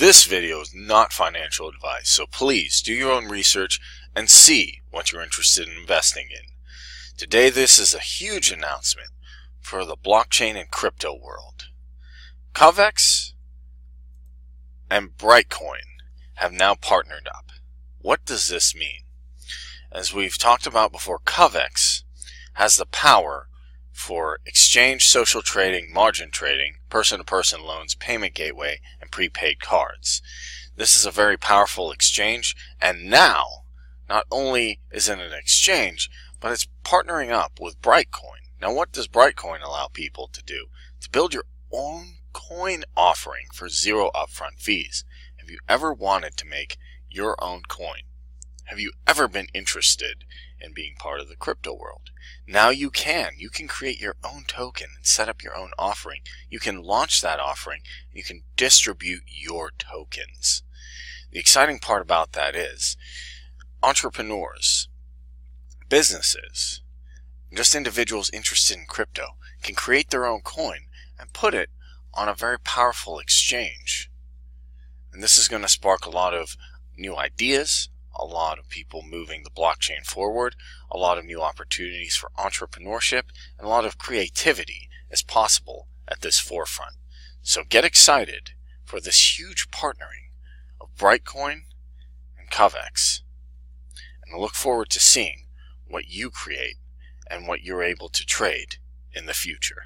This video is not financial advice, so please do your own research and see what you're interested in investing in. Today this is a huge announcement for the blockchain and crypto world. Covex and Brightcoin have now partnered up. What does this mean? As we've talked about before, Covex has the power for exchange, social trading, margin trading, person-to-person loans, payment gateway, and prepaid cards. This is a very powerful exchange, and now not only is it an exchange, but it's partnering up with Brightcoin. Now what does Brightcoin allow people to do? To build your own coin offering for zero upfront fees. Have you ever wanted to make your own coin? Have you ever been interested in being part of the crypto world? Now you can. You can create your own token and set up your own offering. You can launch that offering. You can distribute your tokens. The exciting part about that is entrepreneurs, businesses, just individuals interested in crypto can create their own coin and put it on a very powerful exchange. And this is going to spark a lot of new ideas, a lot of people moving the blockchain forward, a lot of new opportunities for entrepreneurship, and a lot of creativity is possible at this forefront. So get excited for this huge partnering of Brightcoin and Covex. And I look forward to seeing what you create and what you're able to trade in the future.